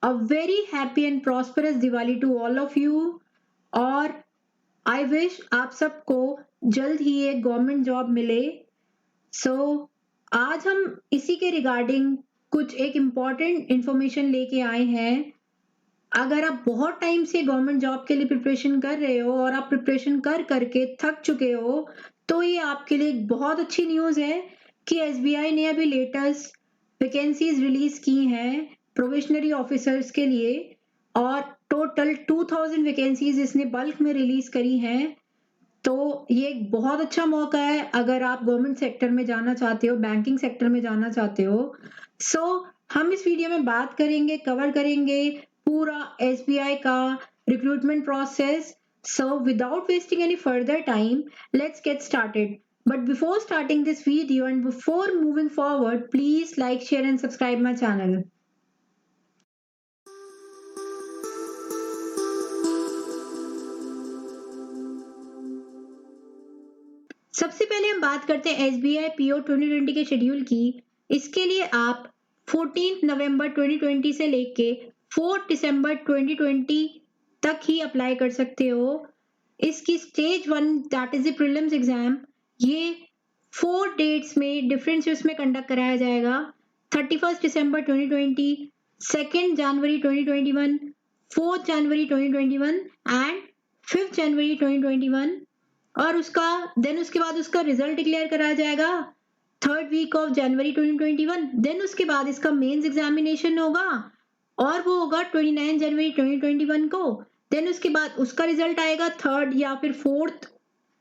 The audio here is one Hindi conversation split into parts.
A very happy and prosperous Diwali to all of you. और आई विश आप सबको जल्द ही एक गवर्नमेंट जॉब मिले। आज हम इसी के रिगार्डिंग कुछ एक इम्पॉर्टेंट इंफॉर्मेशन लेके आए हैं। अगर आप बहुत टाइम से गवर्नमेंट जॉब के लिए प्रिपरेशन कर रहे हो और आप प्रिपरेशन कर करके थक चुके हो, तो ये आपके लिए एक बहुत अच्छी न्यूज़ है कि एसबीआई ने अभी लेटेस्ट वैकेंसीज रिलीज की हैं प्रोबेशनरी ऑफिसर्स के लिए, और टोटल 2000 वैकेंसीज इसने बल्क में रिलीज करी हैं। तो ये एक बहुत अच्छा मौका है अगर आप गवर्नमेंट सेक्टर में जाना चाहते हो, बैंकिंग सेक्टर में जाना चाहते हो। हम इस वीडियो में बात करेंगे, कवर करेंगे पूरा एसबीआई का recruitment process. Without wasting any further time, let's get started. But before starting this video and before moving forward, please like, share and subscribe my channel. सबसे पहले हम बात करते हैं एसबीआई पीओ 2020 के शेड्यूल की। इसके लिए आप 14 नवंबर 2020 से लेके 4 दिसंबर 2020 तक ही अप्लाई कर सकते हो। इसकी stage 1 that is the prelims exam, ये 4 डेट्स में डिफरेंट शिफ्ट्स में कंडक्ट कराया जाएगा। 31 दिसंबर 2020, 2 जनवरी 2021, 4 जनवरी 2021 एंड 5 जनवरी 2021। और उसके बाद उसका रिजल्ट डिक्लेयर कराया जाएगा 3rd week of January 2021। Then उसके बाद इसका मेंस एग्जामिनेशन होगा और वो होगा 29 जनवरी 2021 को। देन उसके बाद उसका रिजल्ट आएगा 3rd या फिर 4th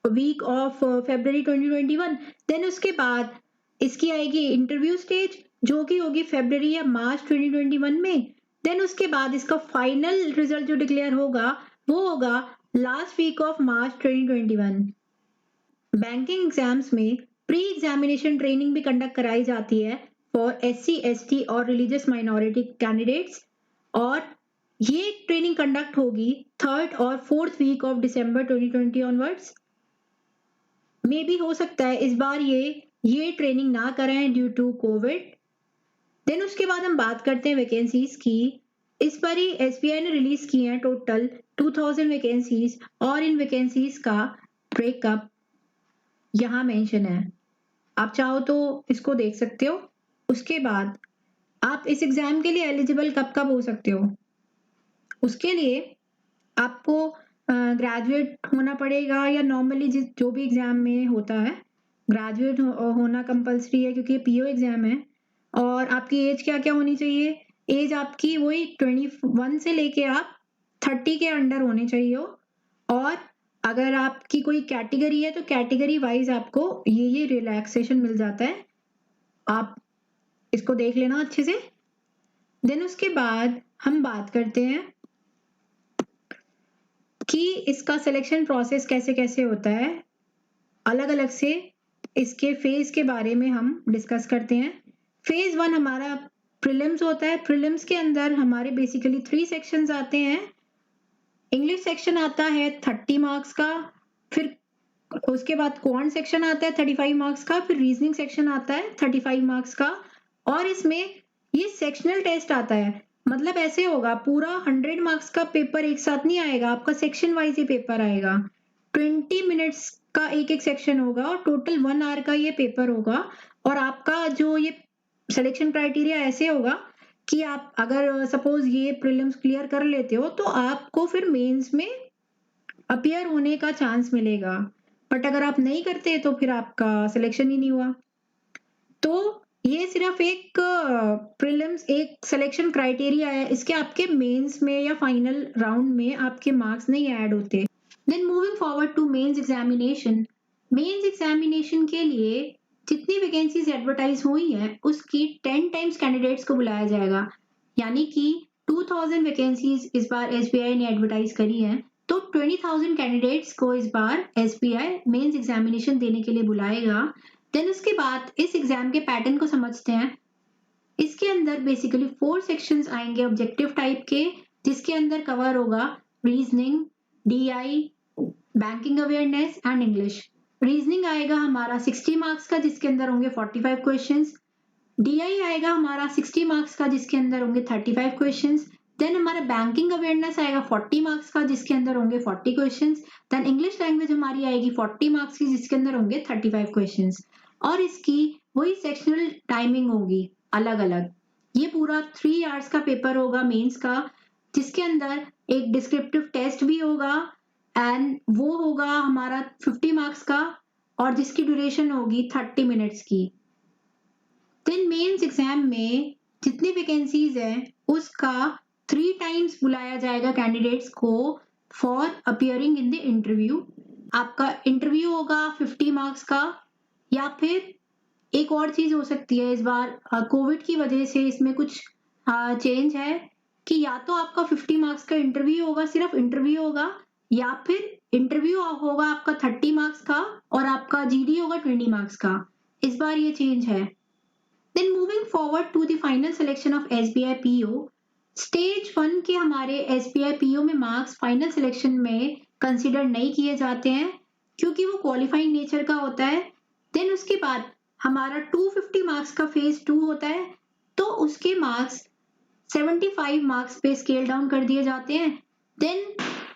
week of February 2021। Then उसके बाद इसकी आएगी इंटरव्यू स्टेज, जो कि होगी फरवरी या मार्च 2021 में। देन उसके बाद इसका फाइनल रिजल्ट जो डिक्लेयर होगा वो होगा last week of March 2021। Banking exams में प्री एग्जामिनेशन ट्रेनिंग भी कंडक्ट कराई जाती है फॉर एससी, एसटी और रिलीजियस माइनॉरिटी कैंडिडेट्स, और ये ट्रेनिंग कंडक्ट होगी 3rd और 4th week of December 2020 onwards. मे भी हो सकता है इस बार ये ट्रेनिंग ना कराएं ड्यू टू कोविड। देन उसके बाद हम बात करते हैं वैकेंसीज की। इस बार ही एसबीआई ने रिलीज की है टोटल 2000 वैकेंसीज, और इन वैकेंसीज का ब्रेकअप यहाँ मेंशन है, आप चाहो तो इसको देख सकते हो। उसके बाद आप इस एग्जाम के लिए एलिजिबल कब कब हो सकते हो, उसके लिए आपको ग्रेजुएट होना पड़ेगा, या नॉर्मली जो भी एग्जाम में होता है ग्रेजुएट होना कंपलसरी है क्योंकि ये पीओ एग्जाम है। और आपकी एज क्या क्या होनी चाहिए, एज आपकी वही 21 से लेके आप 30 के अंडर होनी चाहिए हो। और अगर आपकी कोई कैटेगरी है तो कैटेगरी वाइज आपको ये रिलैक्सेशन मिल जाता है, आप इसको देख लेना अच्छे से। देन उसके बाद हम बात करते हैं कि इसका सिलेक्शन प्रोसेस कैसे कैसे होता है, अलग अलग से इसके फेज के बारे में हम डिस्कस करते हैं। फेज 1 हमारा प्रीलिम्स होता है। प्रीलिम्स के अंदर हमारे बेसिकली 3 सेक्शंस आते हैं। इंग्लिश सेक्शन आता है 30 मार्क्स का, फिर उसके बाद क्वांट सेक्शन आता है 35 मार्क्स का, फिर रीजनिंग सेक्शन आता है 35 मार्क्स का। और इसमें ये सेक्शनल टेस्ट आता है, मतलब ऐसे होगा पूरा 100 मार्क्स का पेपर एक साथ नहीं आएगा, आपका सेक्शन वाइज ही पेपर आएगा। 20 मिनट्स का एक एक सेक्शन होगा और टोटल 1 आवर का ये पेपर होगा। और आपका जो ये सिलेक्शन क्राइटेरिया ऐसे होगा कि आप अगर सपोज ये प्रीलिम्स क्लियर कर लेते हो तो आपको फिर मेंस में अपीयर होने का चांस मिलेगा, बट अगर आप नहीं करते तो फिर आपका सिलेक्शन ही नहीं हुआ। तो ये सिर्फ एक प्रीलिम्स एक सिलेक्शन क्राइटेरिया है, इसके आपके मेंस में या फाइनल राउंड में आपके मार्क्स नहीं ऐड होते। Then moving forward to mains examination. Mains examination के लिए जितनी वैकेंसीज एडवर्टाइज हुई है उसकी 10 टाइम्स कैंडिडेट्स को बुलाया जाएगा, यानी कि 2000 वैकेंसीज इस बार एसबीआई ने एडवर्टाइज करी है, तो 20,000 कैंडिडेट्स को इस बार एसबीआई मेंस एग्जामिनेशन देने के लिए बुलाएगा। देन उसके बाद इस एग्जाम के पैटर्न को समझते हैं। इसके अंदर बेसिकली 4 सेक्शंस आएंगे ऑब्जेक्टिव टाइप के, जिसके अंदर कवर होगा reasoning, DI, banking awareness and English. Reasoning आएगा हमारा 60 मार्क्स का, जिसके अंदर होंगे 45 क्वेश्चंस। डीआई आएगा हमारा 60 मार्क्स का, जिसके अंदर होंगे 35 क्वेश्चंस। देन हमारा बैंकिंग अवेयरनेस आएगा 40 मार्क्स का, जिसके अंदर होंगे 40 क्वेश्चंस। देन इंग्लिश लैंग्वेज हमारी आएगी 40 मार्क्स की, जिसके अंदर होंगे 35 क्वेश्चंस। और इसकी वही सेक्शनल टाइमिंग होगी अलग अलग। ये पूरा 3 आवर्स का पेपर होगा मेंस का, जिसके अंदर एक डिस्क्रिप्टिव टेस्ट भी होगा एंड वो होगा हमारा 50 मार्क्स का, और जिसकी ड्यूरेशन होगी 30 मिनट्स की। देन मेंस एग्जाम में जितनी वैकेंसीज हैं उसका 3 टाइम्स बुलाया जाएगा कैंडिडेट्स को for appearing in the interview. आपका इंटरव्यू होगा 50 मार्क्स का, या फिर एक और चीज हो सकती है, इस बार कोविड की वजह से इसमें कुछ चेंज है कि या तो आपका 50 मार्क्स का इंटरव्यू होगा, सिर्फ इंटरव्यू होगा, या फिर इंटरव्यू होगा आपका 30 मार्क्स का और आपका जीडी होगा 20 मार्क्स का। इस बार ये चेंज है। Then moving forward to the final selection of SBI PO, stage 1 के हमारे SBI PO में मार्क्स फाइनल सिलेक्शन में कंसिडर नहीं किए जाते हैं क्योंकि वो क्वालिफाइंग नेचर का होता है। देन उसके बाद हमारा 250 मार्क्स का फेज 2 होता है, तो उसके मार्क्स 75 मार्क्स पे स्केल डाउन कर दिए जाते हैं। देन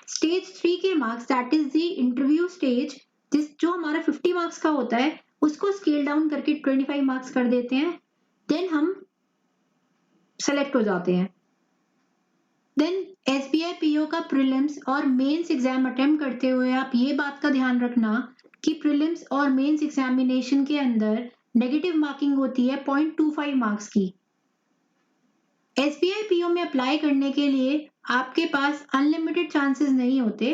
स्टेज 3 के marks that is the interview stage, जो हमारा 50 मार्क्स का होता है उसको स्केल डाउन करके 25 मार्क्स कर देते हैं। देन हम सेलेक्ट हो जाते हैं। देन SBI PO का प्रीलिम्स और मेंस एग्जाम अटेम्प्ट करते हुए आप ये बात का ध्यान रखना कि प्रीलिम्स और मेंस एग्जामिनेशन के अंदर नेगेटिव मार्किंग होती है 0.25 मार्क्स की। SBI PO में अप्लाई करने के लिए आपके पास अनलिमिटेड चांसेस नहीं होते।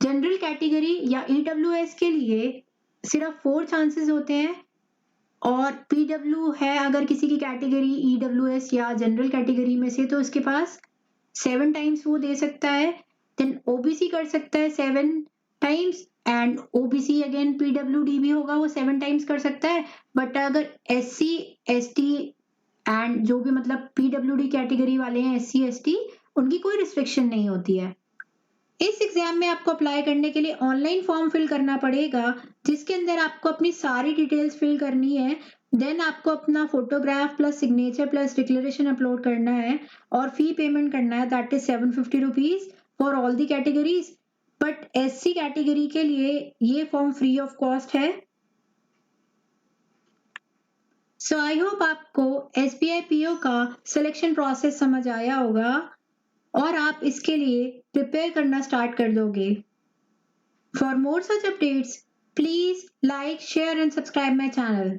जनरल कैटेगरी या EWS के लिए सिर्फ 4 चांसेस होते हैं, और PW है अगर किसी की कैटेगरी EWS या जनरल कैटेगरी में से, तो उसके पास 7 टाइम्स वो दे सकता है। देन OBC कर सकता है 7 times, and OBC again PWD भी होगा वो 7 टाइम्स कर सकता है। बट अगर SC ST एंड जो भी मतलब PWD कैटेगरी वाले हैं SC ST, उनकी कोई रिस्ट्रिक्शन नहीं होती है। इस एग्जाम में आपको अप्लाई करने के लिए ऑनलाइन फॉर्म फिल करना पड़ेगा, जिसके अंदर आपको अपनी सारी डिटेल्स फिल करनी है। देन आपको अपना photograph plus signature plus declaration upload करना है, और फी पेमेंट करना है that is 750 rupees for all the categories. But SC category के लिए ये फॉर्म फ्री ऑफ कॉस्ट है। सो आई होप आपको SBI PO का सिलेक्शन प्रोसेस समझ आया होगा और आप इसके लिए प्रिपेयर करना स्टार्ट कर दोगे। For more such updates, please like, share and subscribe my channel.